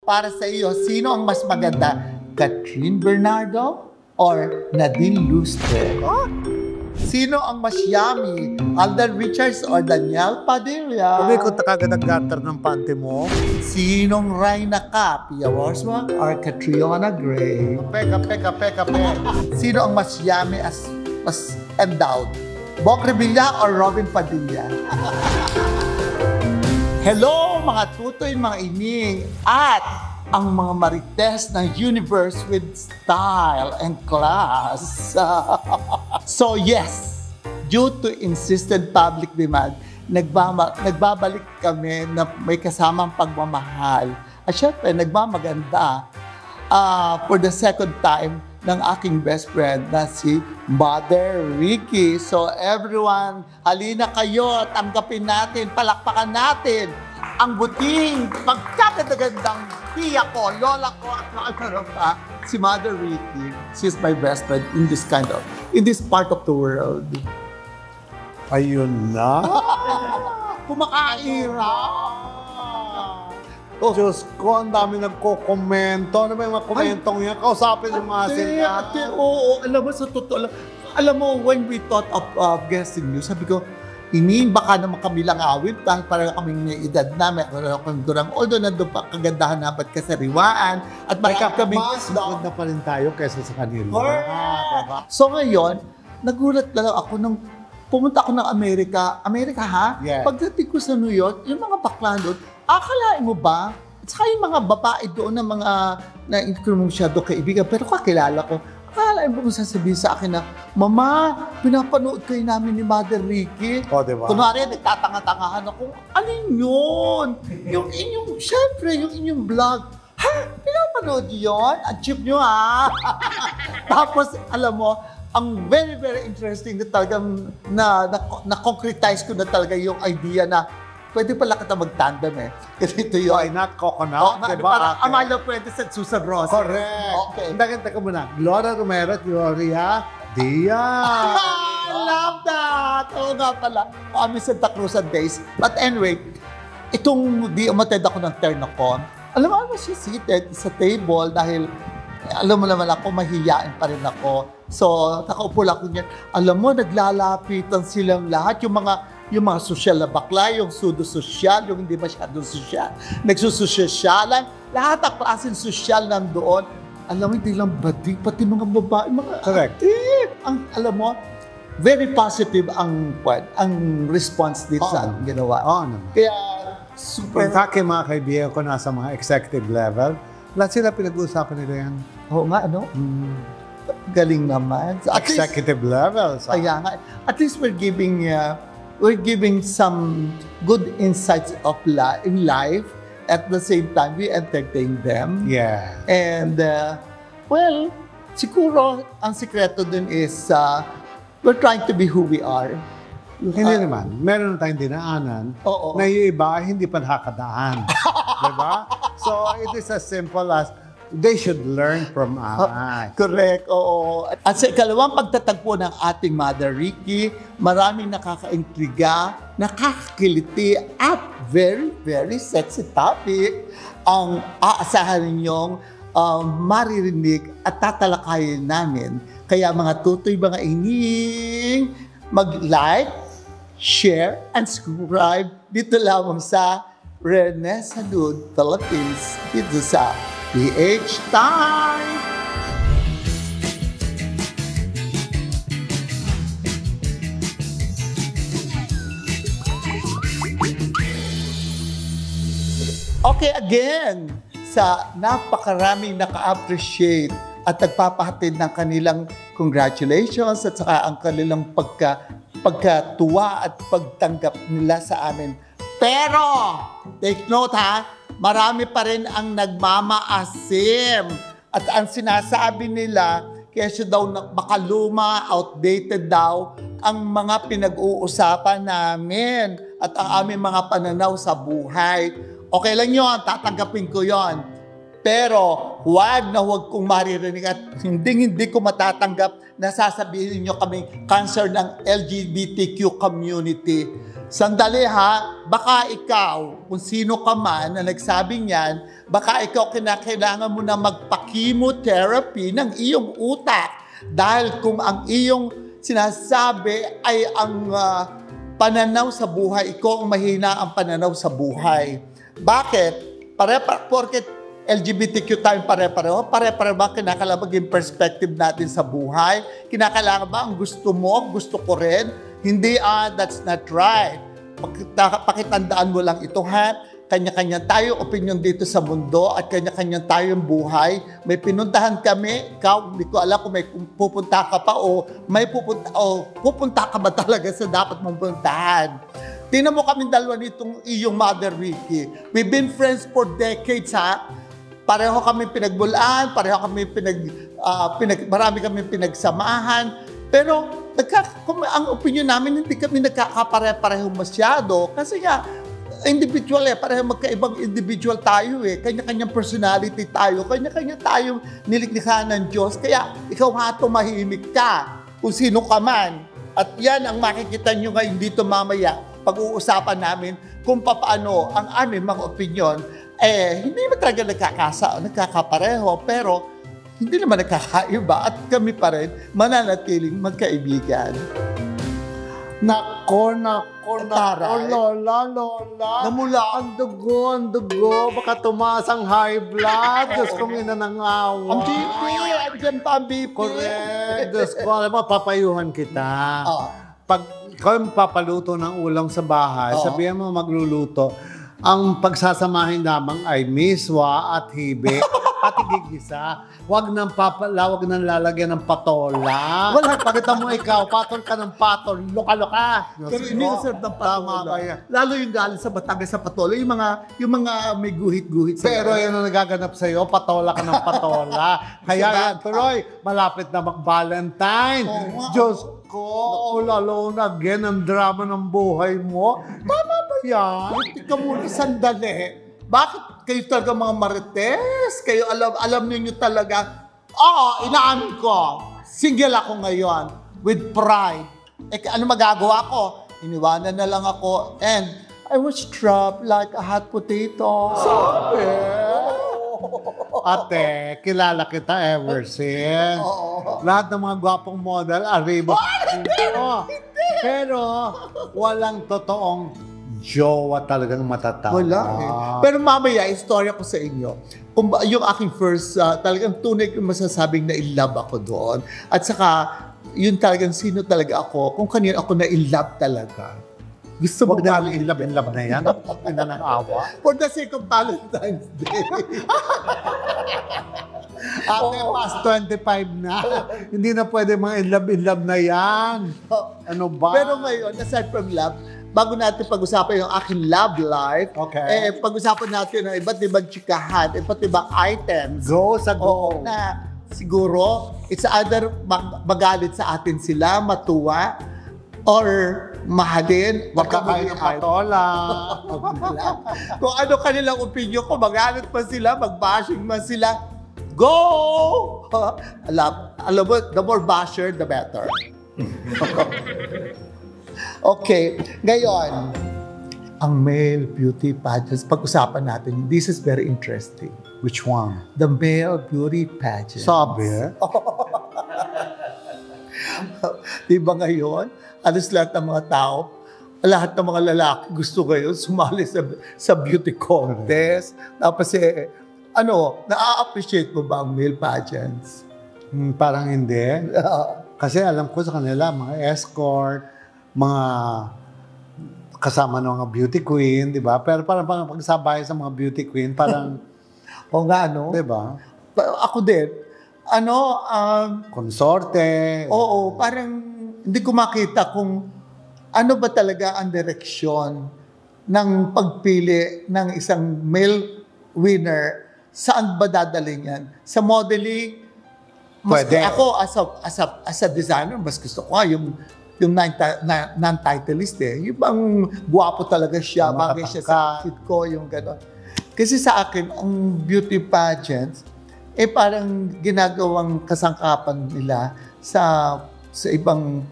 para sa iyo, sino ang mas maganda? Catherine Bernardo or Nadine Lustre? Sino ang mas yummy? Alden Richards or Danielle Padilla? Kung ikot na kagad ang gutter ng panty mo. Sinong Reyna ka? Pia Worsman or Catriona Gray? Kape. Sino ang mas yummy mas endowed? Bok Revilla or Robin Padilla? Hello mga tutoy, mga ining, at ang mga marites ng universe with style and class. So yes, due to insistent public demand, nagbabalik kami na may kasamang pagmamahal. At syempre, nagmamaganda for the second time ng aking best friend na si Mother Ricky. So everyone, halina kayo, tanggapin natin, palakpakan natin ang buting, pagkakagandang tiya ko, lola ko, at ano pa, si Mother Ricky. She's my best friend in this part of the world. Ayun na. Kumakaira. Oh, Diyos ko, ang dami nagko-komento. Ano ba yung mga komentong yan? Kausapin yung mga sila. Oo, alam mo, sa totoo lang. Alam mo, when we thought of guesting you, sabi ko, baka naman kami lang awit, parang kaming may edad na, may akong durang, although nandun pa kagandahan na ba't kasariwaan, at baka kami... Mas maganda pa rin tayo kaysa sa kanila. So ngayon, nagulat lang ako nung pumunta ako ng Amerika ha? Yeah. Pagdating ko sa New York, yung mga bakla doon, akalain mo ba? At saka yung mga babae doon na mga na-hindi ko masyado kaibigan, pero kakilala ko, akalain mo kung sasabihin sa akin na, Mama, pinapanood kayo namin ni Mother Ricky. O, diba? Kunwari, nagtatanga-tangahan ako, alin yun? Yung inyong, syempre, yung inyong vlog. Ha? Pinapanood yun? Ang cheap nyo, ha? Tapos, alam mo, ang very, very interesting na talagang na-concretize ko na talaga yung idea na pwede pala kita mag-tandem eh. Kasi ito yun. Why not coconut? Diba? Parang Amalo Puentes at Susan Rosa. Correct. Okay. Teka muna. Gloria Romero at Gloria Diaz. I love that! Oo nga pala. Kami Santa Cruzan days. But anyway, itong di umatid ako ng Ternocon, alam mo, I was seated sa table dahil alam mo naman ako, mahihiyain pa rin ako. So, nakaupo lang ako niyan. Alam mo, naglalapitan silang lahat. Yung mga sosyal na bakla, yung pseudo-sosyal, yung hindi masyadong sosyal. Nagsusosyalan, lahat ang klaseng sosyal nandoon. Alam mo, hindi lang badig, pati mga babae, mga Correct. alam mo, very positive ang response dito sa ginawa. Kaya, super. In fact, yung mga kaibigan ko nasa mga executive level, lahat sila pinag-uusapan nila yan. Oo nga, ano? Galing naman. So, Executive level. Kaya nga, at least we're giving some good insights of in life. At the same time, we entertain them. Yeah. And, well, siguro, ang sikreto dun is, we're trying to be who we are. Hindi naman. Meron na tayong dinaanan na yung iba hindi pa nakakadaan. Diba? So, it is as simple as they should learn from us. Correct, oo. At sa ikalawang pagtatagpo ng ating Mother Ricky, maraming nakakaintriga, nakakakiliti, at very, very sexy topic ang aasahan ninyong maririnig at tatalakayin namin. Kaya mga tutoy, mga ining, mag-like, share, and subscribe dito lamang sa Rene Salud Philippines dito sa PH Time! Okay, again, sa napakaraming naka-appreciate at nagpapahatid ng kanilang congratulations at saka ang kanilang pagkatuwa at pagtanggap nila sa amin. Pero, take note ha, marami pa rin ang nagmamaasim. At ang sinasabi nila, kaya daw makaluma, outdated daw, ang mga pinag-uusapan namin at ang aming mga pananaw sa buhay. Okay lang yon, tatanggapin ko yon. Pero huwag kong maririnig at hindi ko matatanggap na sasabihin niyo kaming cancer ng LGBTQ community. Sandali ha, baka ikaw, kung sino ka man na nagsabing yan, baka ikaw kinakailangan mo na magpa-chemotherapy ng iyong utak. Dahil kung ang iyong sinasabi ay ang pananaw sa buhay, ikaw ang mahina ang pananaw sa buhay. Bakit? Porket LGBTQ tayo pare-pareho ba kinakailangan yung perspective natin sa buhay? Kinakailangan ba ang gusto mo, gusto ko rin? Hindi, that's not right. Pakitandaan mo lang ito, ha? Kanya-kanya tayong opinion dito sa mundo at kanya-kanya tayong buhay. May pinuntahan kami, ikaw, hindi ko alam kung may pupunta ka pa o pupunta ka ba talaga sa dapat mong puntahan. Tingnan mo kami dalawa nitong iyong Mother Ricky. We've been friends for decades, ha? Pareho kami pinagbulaan, pareho kami marami kami pinagsamahan. Pero ang opinion namin, hindi kami nagkakapare-pareho masyado. Kasi nga, individual pareho magkaibang individual tayo Kanya-kanyang personality tayo, kanya-kanya tayong nilikha ng Diyos. Kaya ikaw nga tumahimik ka kung sino ka man. At yan ang makikita nyo ngayon dito mamaya. Pag-uusapan namin kung paano ang aming mga opinion. Hindi naman talaga nagkakapareho, pero hindi naman nagkakaiba at kami pa rin mananatiling magkaibigan. Nako, Lola. Namula. Ang dugo. Baka tumaas ang high blood. Diyos kong inanangawa. Ang BP, andyan pa ang BP. Correct. Diyos ko, alam mo, papayuhan kita. Pag ikaw papaluto ng ulam sa bahay, sabihan mo magluluto, ang pagsasamahin lamang ay miswa at hibe at igigisa. Huwag nang lalagyan ng patola. Wala, pakita mo ikaw, patol ka ng patol, loka-loka. Pero hindi ko serve ng patola. Lalo yung galing sa Batangas sa patola, yung mga may guhit-guhit. Pero yun ang nagaganap sa'yo, patola ka ng patola. Kaya tuloy, malapit na mag-Valentine. Diyos ko, all alone again, ang drama ng buhay mo. Tama ba yan? Tika muna sandali. Bakit kayo talaga mga marites? Kayo alam niyo talaga, inaamin ko, single ako ngayon, with pride. Ano magagawa ko? Iniwanan na lang ako, and I was trapped like a hot potato. Sabi. Ate, kilala kita ever since. Lahat ng mga gwapong model, arriba. Pero walang totoong jowa talagang matatawag. Wala Pero mamaya, istorya ko sa inyo. Yung aking first, talagang tunay kong masasabing na in love ako doon. At saka, yun talagang sino talaga ako, kung kanino ako na in love talaga. Gusto mo ba in love na yan? Ina ng awa? For the sake of Valentine's Day. Ate, past 25 na. Hindi na pwede mga in love na yan. Ano ba? Pero ngayon, aside from love, bago natin pag-usapan yung aking love life, pag-usapan natin ng iba't ibang chikahan, iba't ibang items. Go sa go. Na siguro, it's either magalit sa atin sila, matuwa, or mahalin. Wag ka kayo ng patola. Kung ano kanilang opinion ko, magalit pa sila, mag-bashing man sila, go! Alam mo, the more basher, the better. Okay, ngayon, ang male beauty pageants, pag-usapan natin, this is very interesting. Which one? The male beauty pageant. Sabi? Diba ngayon, alas lahat ng mga tao, lahat ng mga lalaki gusto ngayon sumali sa beauty contest. Tapos na-appreciate mo ba ang male pageants? Parang hindi. Kasi alam ko sa kanila, mga escort, mga kasama ng mga beauty queen, di ba? Pero parang pagsabay sa mga beauty queen, parang o nga, no? Di ba? Ako din. Konsorte. Oo, parang hindi ko makita kung ano ba talaga ang direksyon ng pagpili ng isang male winner. Saan ba dadalhin yan? Sa modeling, Pwede. Ako as a designer, mas gusto ko yung non-titleist Yung bang guwapo talaga siya, bagay siya sa outfit ko, yung gano'n. Kasi sa akin, ang beauty pageants, parang ginagawang kasangkapan nila sa ibang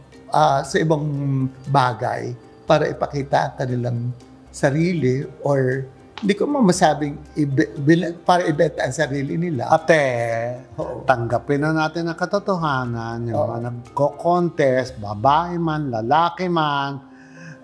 bagay para ipakita ang kanilang sarili or hindi ko masabing para ibenta ang sarili nila. Ate, tanggapin na natin ang katotohanan. Yung mga nagko-contest, babae man, lalaki man,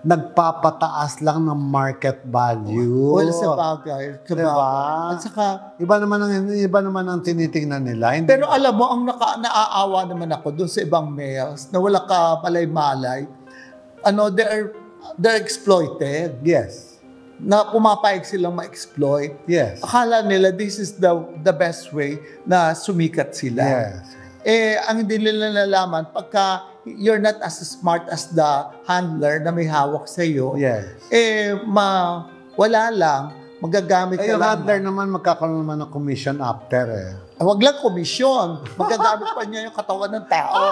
nagpapataas lang ng market value. Well, sa bagay. Diba? At saka, iba naman ang tinitingnan nila. Hindi. Pero alam mo, ang naaawa naman ako doon sa ibang males na wala ka malay-malay, they're exploited. Yes. Na pumapayag silang ma-exploit. Yes. Akala nila this is the best way na sumikat sila. Yes. Ang hindi nila nalaman, pagka you're not as smart as the handler na may hawak sa iyo, yes. Wala lang, magagamit ka yung lang. handler naman magkakaroon naman ng commission after Wag lang komisyon. Magagamit pa niya yung katawan ng tao.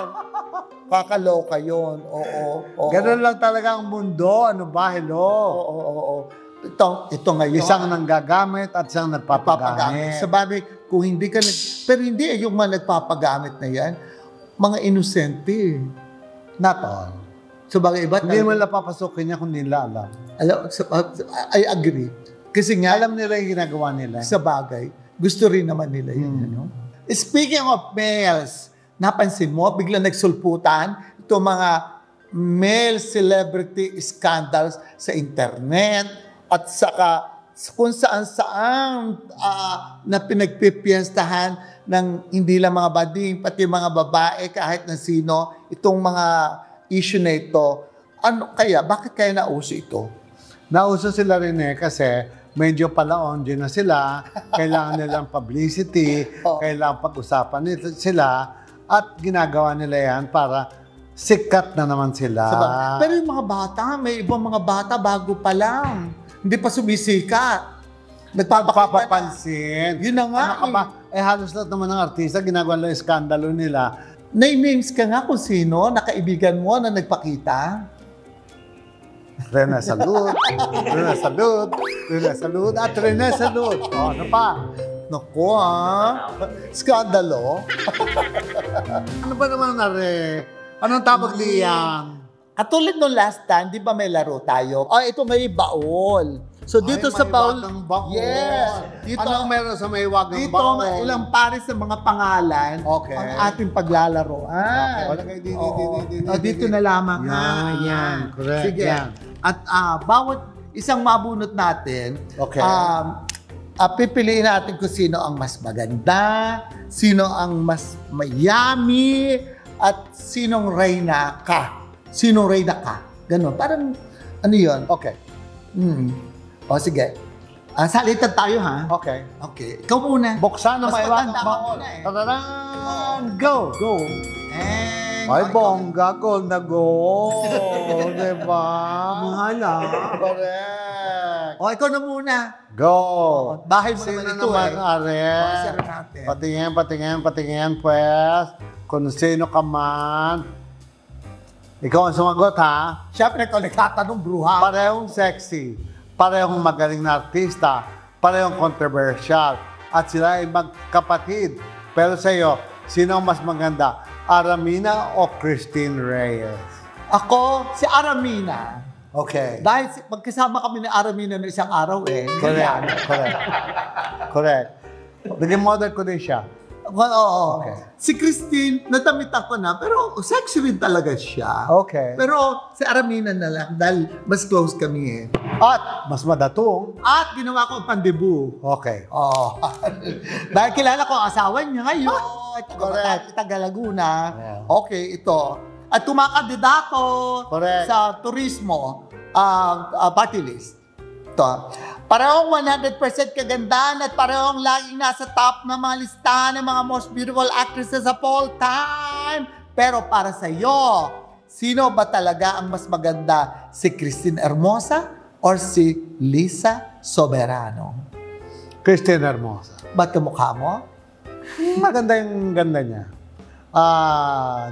Kakaloka yun. Oo. Ganun lang talaga ang mundo. Ano ba? Hello? Oo. Ito ngayon. Isang nanggagamit at isang nagpapagamit. Sa bagay, kung hindi ka pero hindi yung mga nagpapagamit na yan, mga inosente. Not all. Sa bagay, iba hindi mo napapasukin niya kung nila alam. I agree. Kasi nga, alam nila yung ginagawa nila. Sa bagay, gusto rin naman nila yun. Ano? Speaking of males, napansin mo, biglang nagsulputan itong mga male celebrity scandals sa internet at saka kung saan-saan na pinagpipiestahan ng hindi lang mga bading, pati mga babae, kahit na sino, itong mga issue na ito. Bakit kaya nauso ito? Nauso sila rin kasi medyo palaon din na sila, kailangan nilang publicity, kailangan pag-usapan sila, at ginagawa nila yan para sikat na naman sila. Pero yung mga bata, may ibang mga bata bago pa lang. Hindi pa sumisikat. Nagpapapansin. Yun na nga. Halos lahat naman ng artista, ginagawa lang yung skandalo nila. Name-names ka nga kung sino, nakaibigan mo na nagpakita. Rene Salud, Rene Salud, Rene Salud, at Rene Salud. Ano pa? Naku skandalo. Ano ba naman anong tawag diyan? Katulad nung last time, di ba may laro tayo? Ito may baol. So dito sa baol, yes. Dito anong meron sa may wagang baol? Dito ilang pares ng mga pangalan ang ating paglalaroan. Dito na lamang. Yan. Correct. Sige. Yan. At bawat isang mabunot natin, pipiliin natin kung sino ang mas maganda, sino ang mas mayami, at sinong reyna ka. Sinong reyna ka. Ganon. Parang, ano yun? Okay. Sige. Salitan tayo, ha? Okay. Ikaw muna. Buksan na may wagang baol. Tadadang! Go! Ay, bongga, gold na gold. Diba? Mahala. Correct. Ikaw na muna. Go. Bahay mo sino naman ito, naman, Sino natin? Patingin, pues. Kung sino ka man. Ikaw ang sumagot, ha? Siyempre, ikaw nagtatanong, bruha. Parehong sexy. Parehong magaling na artista. Parehong controversial. At sila ay magkapatid. Pero sa iyo, sino ang mas maganda? Aramina o Christine Reyes? Ako, si Aramina. Okay. Dahil magkasama kami ni Aramina ng isang araw Correct. Naging model ko din siya. Oo. Okay. Si Christine, natamitan ko na, pero sexy rin talaga siya. Okay. Pero si Aramina na lang, dahil mas close kami At mas madatong. At ginawa ko ang pandebu. Okay. Dahil kilala ko ang asawa niya ngayon. Correct. Taga Laguna. Okay, ito. At kumakandidato sa turismo party list. Ito. Parehong 100% kagandaan at parehong laging nasa top ng mga listahan ng mga most beautiful actresses of all time. Pero para sa iyo, sino ba talaga ang mas maganda? Si Christine Hermosa or si Lisa Soberano? Christine Hermosa. Ba't kamukha mo? Maganda yung ganda niya.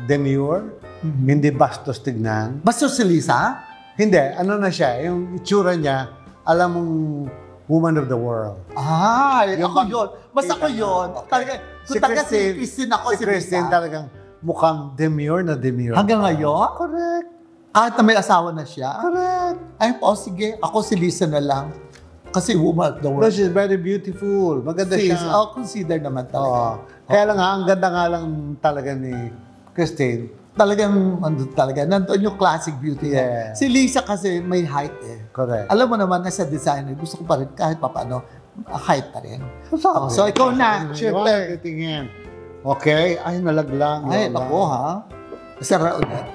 Demure. Hindi bastos tignan. Bastos si Lisa? Hindi. Ano na siya? Yung itsura niya, alam mong Woman of the World. Ako yun. Mas ako yun. Talaga, kung taga si Christine ako, si Christine talagang mukhang demure na demure. Hanggang ngayon? Correct. Kahit na may asawa na siya? Correct. Ay, sige. Ako si Lisa na lang. Kasi Woman of the World. No, she's very beautiful. Maganda siya. Consider naman talaga. Kaya lang ang ganda nga lang talaga ni Christine. Talagang, nandun yung classic beauty. Yeah. Si Lisa kasi may height eh. Correct. Alam mo naman na sa designer, gusto ko pa rin kahit paano, height pa rin. So, ikaw na. Siyempre. Tingin. Okay. Ay, nalaglang. Ay, ako ha. Sara ulit.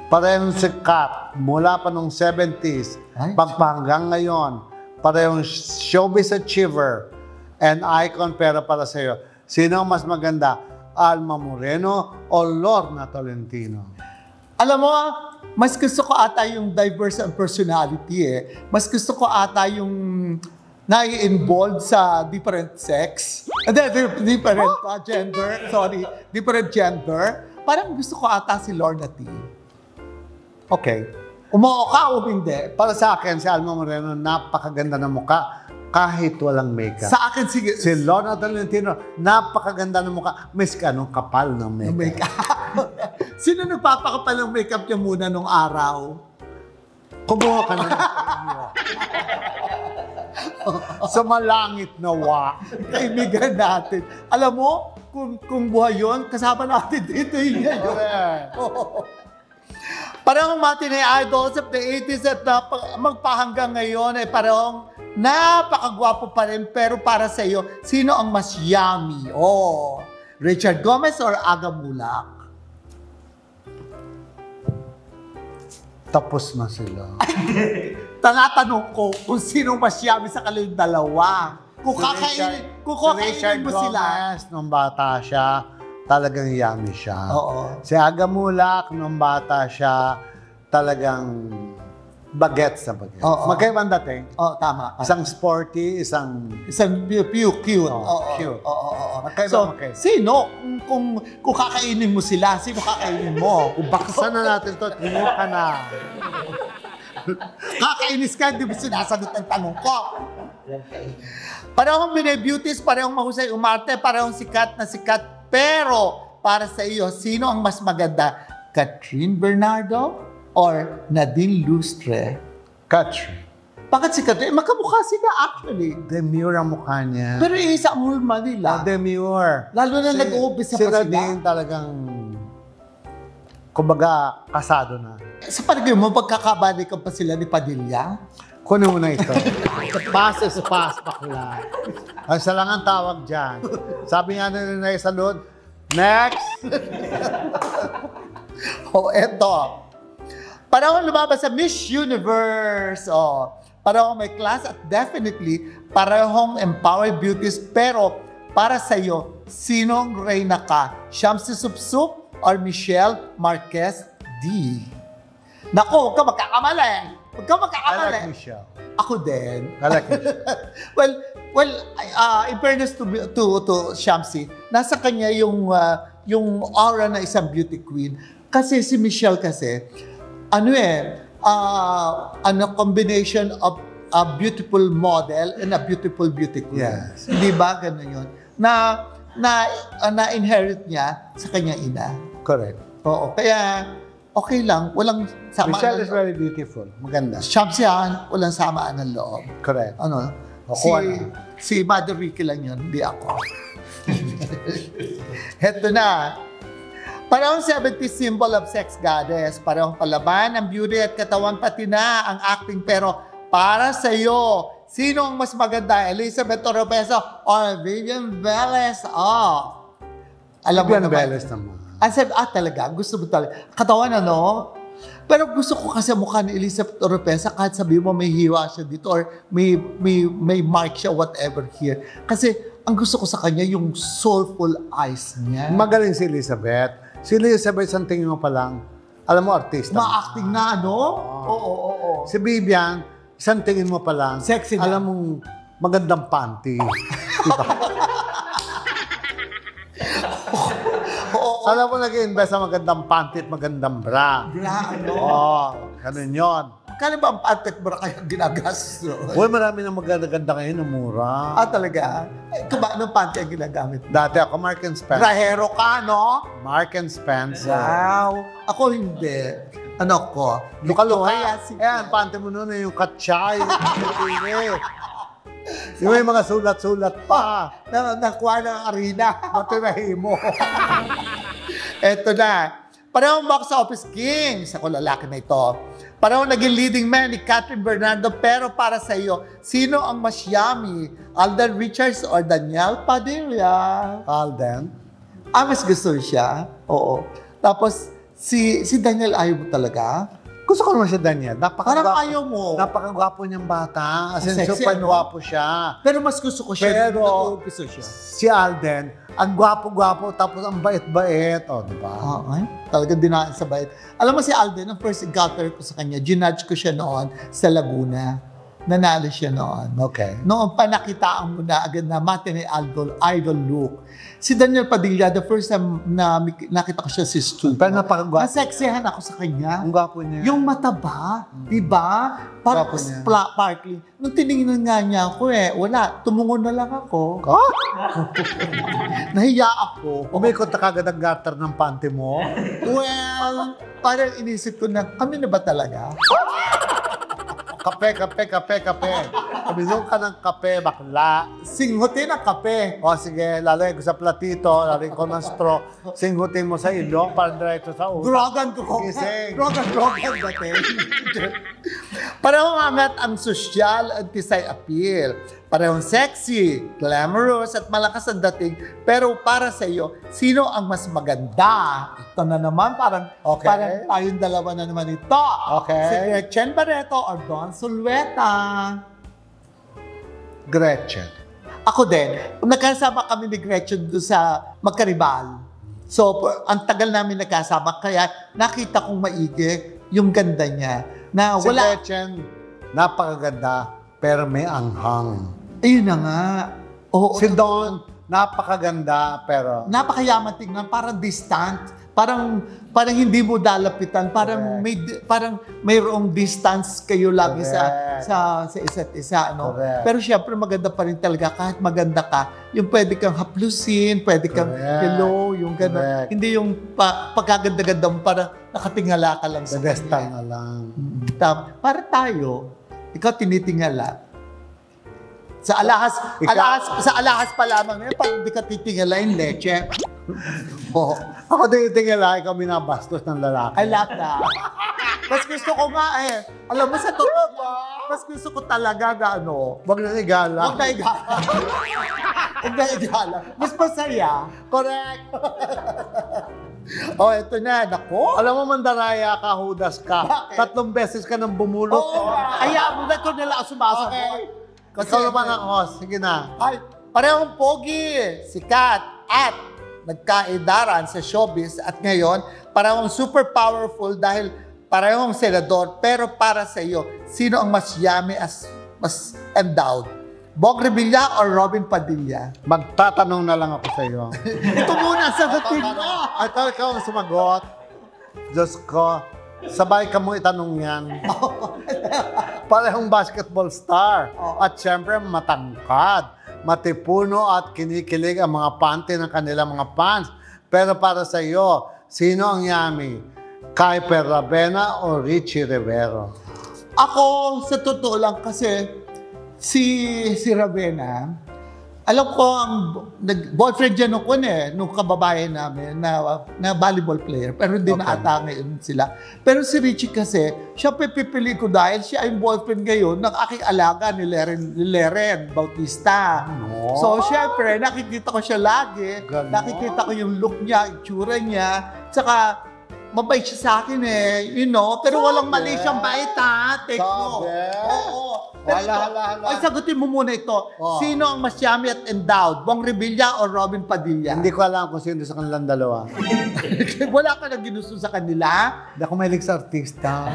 Parehong sikat mula pa nung 70s, pagpahanggang ngayon, parehong showbiz achiever and icon pero para sa iyo. Sino ang mas maganda? Alma Moreno o Lorna Tolentino? Alam mo, mas gusto ko ata yung diverse ang personality eh. Mas gusto ko ata yung nai-involved sa different sex. Different gender. Sorry. Different gender. Parang gusto ko ata si Lorna T. Okay. Umoo ka o hindi? Para sa akin, si Alma Moreno, napakaganda ng mukha kahit walang makeup. Sa akin, sige. Si Lorna Tolentino, napakaganda ng mukha. May anong kapal ng makeup. Sino nagpapakapal ng makeup niya muna nung araw? Kumuha ka na. Sa malangit na wa. Kaibigan natin. Alam mo, kung buhay yun, kasama natin dito yun. Parang matinee idols of the 80s at magpahanggang ngayon ay parang napakagwapo pa rin. Pero para sa iyo, sino ang mas yummy? Richard Gomez or Aga Mulak? Tapos na sila. Tanatanong ko kung sino mas yummy sa kanilang dalawa. Kung kakainin mo sila. Gomez, nung bata siya, talagang yummy siya. Oo. Si Aga Mulak, nung bata siya, talagang bagets na bagets. Magkaibang dating. Tama. Isang sporty, isang cute. Cute. So, sino? Kung kakainin mo sila, sino kakainin mo? Baksan na natin to. Tingo ka na. Kakainis ka, di ba sinasagot ang tanong ko? Parehong bine-beauties, parehong mahusay umarte, parehong sikat na sikat. Pero, para sa iyo, sino ang mas maganda? Catherine Bernardo or Nadine Lustre? Catherine. Bakit si Catherine? Magkamukha sila actually. Demure ang mukha niya. Pero isa ang hulma nila. Demure. Lalo na nag-uumpisa pa sila. Si Nadine talagang, kumbaga, kasado na. Sa palagay mo, magkakabalikan pa sila ni Padilla? Kunin mo na ito. Pass is pass, bakla. Isa lang ang tawag dyan. Sabi nga na Rene Salud, next! Eto. Parang lumabas sa Miss Universe. Parang may class at definitely parehong empowered beauties. Pero para sa'yo, sinong reyna ka? Shamsi Supsup or Michelle Marquez D? Naku, huwag ka magkakamali. Huwag ka magkakamali. I like Michelle. Ako din. I like Michelle. well, in fairness to Shamsi, nasa kanya yung aura na isang beauty queen. Kasi si Michelle kasi, combination of a beautiful model and a beautiful beauty queen. Yes. Hindi ba? Ganun yun. Na-inherit niya sa kanyang ina. Correct. Oo. Kaya, okay lang. Walang samaan. Michelle is very beautiful. Maganda. Shamsi yan, walang samaan ng loob. Correct. Si Mother Ricky lang yun, hindi ako. Heto na. Parehong 70s symbol of sex goddess. Parehong palaban ang beauty at katawan, pati na ang acting. Pero para sa iyo, sino ang mas maganda? Elizabeth Oropesa or Vivian Velez? Alam mo naman. Vivian Velez naman. Talaga? Gusto mo talaga? Katawan, Pero gusto ko kasi mukha ni Elizabeth Oropesa kahit sabi mo may hiwa siya dito or may mark siya, whatever here. Kasi ang gusto ko sa kanya yung soulful eyes niya. Magaling si Elizabeth. Si Elizabeth, isang tingin mo pa lang, alam mo, artista. Ma-acting na, Oo. Si Vivian, isang tingin mo pa lang, sexy na. Alam mong magandang panty. Diba? Alam mo, nag-invest sa magandang panty at magandang bra. Bra, ganun yun. magkano ba ang panty at bra kaya ginagastos? Uy, marami na maganda-ganda ngayon na mura. Talaga? Ikaw ba, anong panty ang ginagamit? Dati ako Mark and Spencer. Rahero ka, no? Mark and Spencer. Wow. Ako hindi. Ano ko? Luka-luka. Ayan, panty mo noon yung katsa, yung yung may mga sulat-sulat pa. Nakuha ng arena. Matirahin mo. Eto na. Parehong box office kings. Ako lalaki na ito. Parehong naging leading man ni Catherine Bernardo. Pero para sa iyo, sino ang mas yummy? Alden Richards or Danielle Padilla? Alden. Mas gusto siya. Oo. Tapos, si Danielle ayaw mo talaga? Gusto ko naman si Daniel. Parang ayaw mo. Napakagwapo niyang bata. As in, Sexy, super ano? gwapo siya. Pero mas gusto ko siya. Pero, gusto siya. Si Alden, ang gwapo-gwapo, tapos ang bait-bait. O, diba? Ay, talagang dinaan sa bait. Alam mo si Alden, ang first encounter ko sa kanya, ginudge ko siya noon sa Laguna. Nanalo siya noon. Okay. Noon pa nakitaan mo na agad na matinee idol look. Si Daniel Padilla, the first time na nakita ko siya sa studio. Pero napakagwapo. Naseksihan ako sa kanya. Ang gwapo niya. Yung mata ba? Diba? Parang sparkly. Nung tinignan nga niya ako wala. Tumungon na lang ako. Nahiya ako. Umikot na kagad ang garter ng panty mo. Well, parang inisip ko na, kami na ba talaga? Kape. Uminom ka ng kape, bakla. Singhutin ang kape. O sige, lalagay ko sa platito, lalagay ko ng straw, singhutin mo sa ilong para diretso sa ulo. Grogan ko. Gising. Grogan dati. Parehong angat ang sosyal at kisay appeal. Parehong sexy, glamorous at malakas ang dating. Pero para sa iyo, sino ang mas maganda? Ito na naman, parang tayong dalawa na naman ito. Okay. Si Gretchen Barreto or Don Zulueta? Gretchen. Ako din. Nagkasama kami ni Gretchen doon sa Magkaribal. So, ang tagal namin nagkasama, kaya nakita kong maigi yung ganda niya. Na Si wala, Gretchen, napakaganda, pero may anghang. ayun na nga. Oo, Si Don, napakaganda, pero napakayaman tingnan, parang distant. Parang hindi mo dalapitan, parang mayroong distance kayo lagi sa isa't isa, ano. Correct. Pero syempre maganda pa rin talaga kahit maganda ka, yung pwede kang haplusin, pwede kang hello, yung gano'n. Correct. Hindi yung pagkaganda-ganda mo, parang nakatingala ka lang sa pedestal kanya. na lang. Para tayo, ikaw tinitingala. Sa alahas pa lamang ngayon, pag hindi ka titingalain, leche. Ako tinitingala, ikaw binabastos ng lalaki. I like that. Mas gusto ko nga alam mo sa totoo, mas gusto ko talaga na Wag na igala. Huwag na igala. Huwag na igala. Mas masaya. Correct. Ito na, nako. Alam mo, mandaraya ka, hudas ka. Bakit? 3 beses ka nang bumulot. Kaya mo na ito nila sumasagot. Kasi ikaw naman ang host. Sige na. Ay, parehong pogi, sikat, at nagkaedaran sa showbiz at ngayon, parehong super powerful dahil parehong senador, pero para sa iyo, sino ang mas yummy mas endowed? Bong Revilla or Robin Padilla? Magtatanong na lang ako sa iyo. Ito muna, sagutin mo! Ikaw ang sumagot. Diyos ko, sabay ka mo itanong yan. Parehong basketball star. At syempre, matangkad, matipuno at kinikilig ang mga panty ng kanilang mga fans. Pero para sa iyo, sino ang yummy? Kaiper Ravena o Richie Rivero? Ako, sa totoo lang kasi, si Ravena, alam ko ang boyfriend niya nung kababayan namin na volleyball player, pero hindi na ata ngayon sila. Pero si Richie kasi, siya pipili ko dahil siya ay boyfriend ngayon ng aking alaga ni Leren Bautista. So, syempre, nakikita ko siya lagi. Ganon. Nakikita ko yung look niya, itsura niya. Tsaka, mabait siya sa akin pero walang mali siyang bait take mo. Oo. Pero Hala. ay, sagutin mo muna ito. Sino ang mas yummy at endowed? Bong Revilla o Robin Padilla? Hindi ko alam kung sino sa kanilang dalawa. Wala ka na ginusto sa kanila? Hindi ako mahilig sa artista.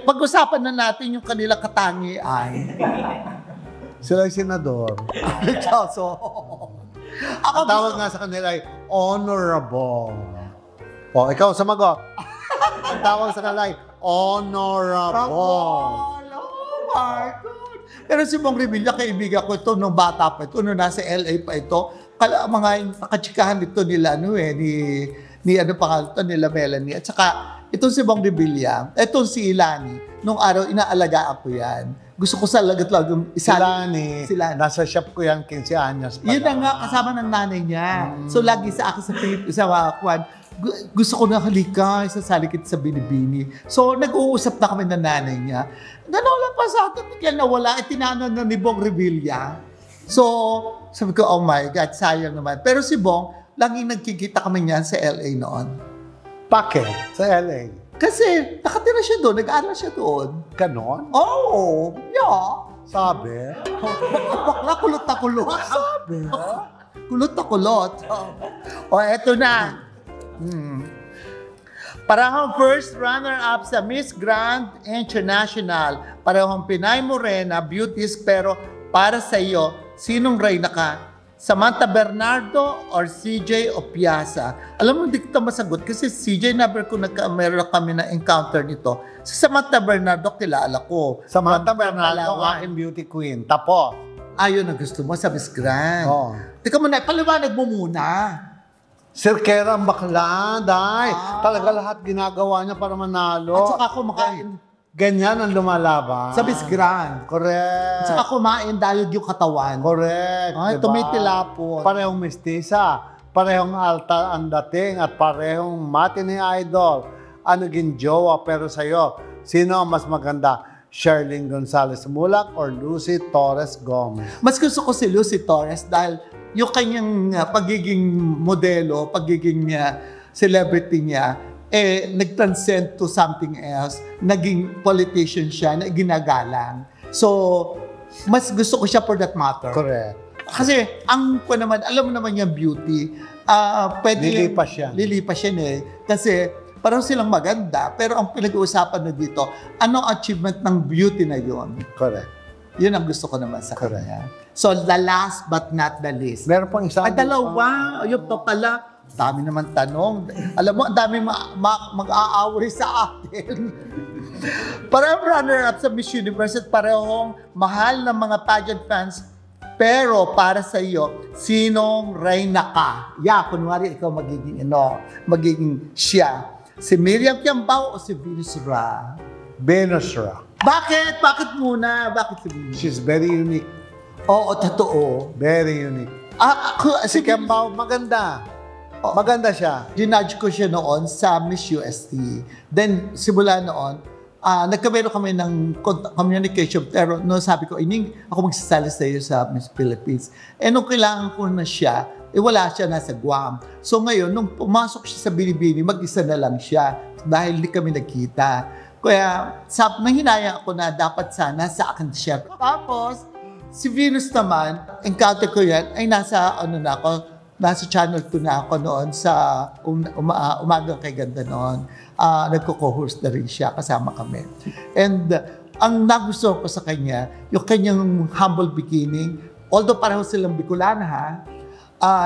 Pag-usapan na natin yung kanila katangian. Sila yung senador. So, Ang tawag nga sa kanila ay honorable. Ikaw sumagot. Ang tawag sa kanila ay Honorable. Oh my God! Pero si Bong Revilla, kaibigan ko ito nung bata pa ito, nung nasa LA pa ito, mga nakachikahan ito nila, ni ano pangalan ito, nila Melanie. At saka, itong si Bong Revilla, itong si Ilani, nung araw, inaalagaan ko yan. Gusto ko sa lagat-lag yung Ilani, nasa shop ko yan, 15 anyos pa. Yun na nga, kasama ng nanay niya. So, lagi sa akin sa Kwan, gusto ko na halika, isasali kita sa Binibini. So, nag-uusap na kami ng nanay niya. Nawala pa sa atin, kaya nawala, itinanan na ni Bong Revilla. So, sabi ko, oh my God, sayang naman. Pero si Bong, laging nagkikita kami niyan sa LA noon. Bakit? Sa LA? Kasi nakatira siya doon, nag-aaral siya doon. Ganon? Oo, yeah. Sabi? Bakla, kulot na kulot. Sabi? Kulot na kulot. O, eto na. Parehong first runner-up sa Miss Grand International. Parehong Pinay Morena, beauties, pero para sa iyo, sinong reyna ka? Samantha Bernardo or CJ Opiasa? Alam mo, hindi kita masagot kasi CJ never ko meron kami na encounter nito. Si Samantha Bernardo, kilala ko. Samantha Bernardo, aking beauty queen. Tapos. Ayun ang gusto mo sa Miss Grand. Oh. Teka muna, paliwanag mo muna. Sirkera ang bakla, day. Talaga lahat ginagawa niya para manalo. At saka kumakain. Ganyan ang lumalaban. Sa Miss Grand. Correct. At saka kumain dahil yung katawan. Correct. Ay, diba? tumitilapon. Parehong mistisa. Parehong alta ang dating at parehong matinee idol. Ano gin jowa pero sa'yo, sino ang mas maganda? Sherlyn Gonzalez Mulak or Lucy Torres Gomez? Mas gusto ko si Lucy Torres dahil yung kanyang pagiging modelo, pagiging celebrity niya, nag-transcend to something else. Naging politician siya na ginagalang. So, mas gusto ko siya for that matter. Correct. Kasi, naman, alam mo naman yung beauty, lilipas siya. Lilipas siya Kasi, parang silang maganda, pero ang pinag-uusapan na dito, anong achievement ng beauty na yon? Correct. Yun ang gusto ko naman sa kanya. So, the last but not the least. Meron pang isa. Ay, dalawa. Ayun to pala. Dami naman tanong. Alam mo, ang dami mag-aaway sa atin. Parang runner-up sa Miss Universe at parehong mahal ng mga pageant fans. Pero para sa iyo, sinong reyna ka? Kunwari ikaw magiging siya. Si Miriam Kiambao o si Venus Ra? Venus Ra. Bakit? Bakit muna? Bakit si Venus? She's very unique. Oo, totoo. Very unique. Si Kiambao, maganda. Maganda siya. Ginudge ko siya noon sa Miss UST. Then, simula noon, nagkamero kami ng communication. Pero no, sabi ko, Ining, ako magsasali sa iyo sa Miss Philippines. Nung kailangan ko na siya, wala siya, nasa Guam. So ngayon, nung pumasok siya sa Binibini, mag-isa na lang siya. Dahil di kami nagkita. Kaya, nanghinayang ako na dapat sana sa akin siya. Tapos, si Venus naman, encounter ko yan, ay nasa Channel 2 na ako noon sa Umagang Kay Ganda noon. Nagko-co-host na rin siya, kasama kami. And ang nagustuhan ko sa kanya, yung kanyang humble beginning, although pareho silang Bicolana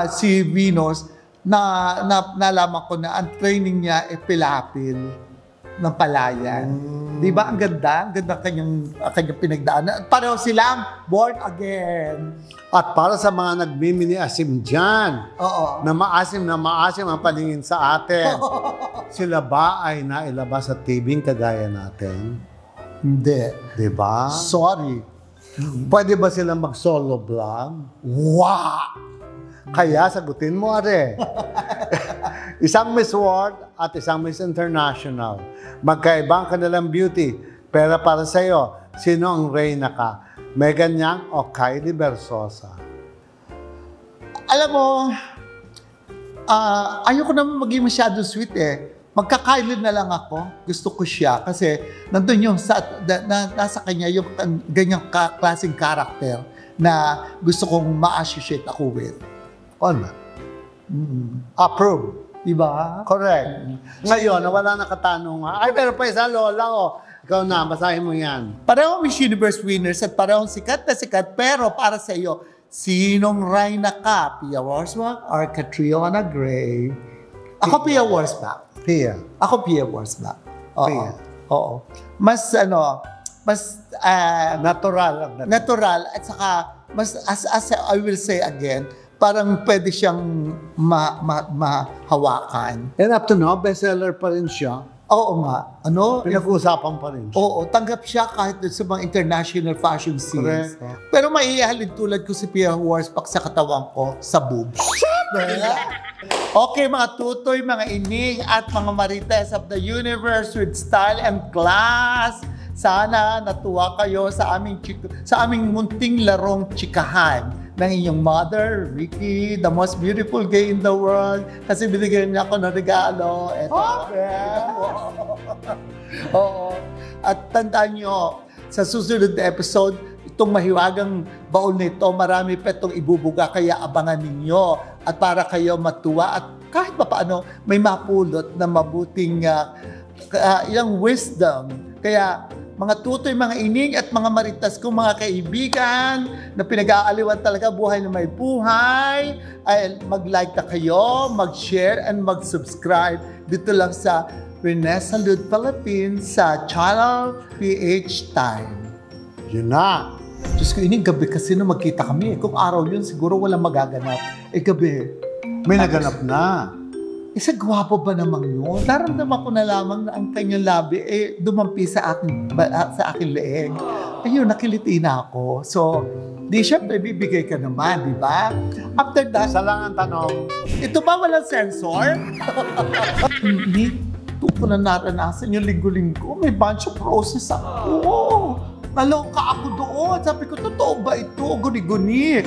si Venus, nalaman ko na ang training niya ay pilapil ng palayan. Di ba? Ang ganda. Ang ganda kanyang pinagdaanan. Pareho silang born again. At para sa mga nagmimini asim dyan, na maasim ang paningin sa atin, sila ba ay nailabas sa TV kagaya natin? Hindi. Di ba? Sorry. Pwede ba silang mag-solo vlog? Wow! Kaya sagutin mo, are. Isang Miss World at isang Miss International. Magkaiba ang kanilang beauty. Pero para sa iyo, sino ang reyna ka? Megan Yang o Kylie Versosa? Alam mo, ayoko naman maging masyado sweet Magka-Kylie na lang ako. Gusto ko siya kasi nandun yung nasa kanya yung ganyang klaseng karakter na gusto kong ma-associate ako with. Approve. Diba? Correct. Ngayon, wala na katanungan. Ay, pero pa isa, Lola, ikaw na, basahin mo yan. Parehong Miss Universe winners at parehong sikat na sikat, pero para sa iyo, sinong reyna ka? Pia Worsbach or Catriona Gray? Ako Pia Worsbach. Pia. Ako Pia Worsbach. Pia. Oo. Mas Natural. natural at saka mas as I will say again, parang pwede siyang mahawakan. And up to now, bestseller pa rin siya. Oo nga. Pinag-uusapan pa rin siya. Oo, tanggap siya kahit sa mga international fashion scenes. Correct. Pero maiihalin tulad ko si Pia Warspak sa katawan ko, sa boobs. Okay, mga tutoy, mga ining, at mga marites of the universe with style and class. Sana natuwa kayo sa aming munting larong chikahan ng inyong mother, Ricky, the most beautiful gay in the world. Kasi binigyan niya ako ng regalo. Eto. Oo. At tandaan nyo, sa susunod na episode, itong mahiwagang baul nito, marami pa itong ibubuga, kaya abangan ninyo. At para kayo matuwa at kahit pa paano, may mapulot na mabuting ilang wisdom. Kaya, mga tutoy, mga ining at mga maritas kong mga kaibigan na pinag-aaliwan talaga buhay na may buhay, ay mag-like na kayo, mag-share and mag-subscribe dito lang sa Rene Salud Philippines sa Channel PH Time. Yun na. Diyos ko, ining gabi kasi nung magkita kami. Kung araw yun, siguro walang magaganap. Gabi. May naganap na. Sa gwapo ba naman yun? Naramdaman ko na lamang na ang kanyang labi dumampi sa aking leeg. Ayun, nakiliti na ako. So, di syempre bibigay ka naman, di ba? After that, Isa lang ang tanong. ito ba walang sensor? Hindi. Ito ko na naranasan yung linggo-linggo. May bunch of roses ako. Naloka ako doon. Sabi ko, totoo ba ito? Guni-guni.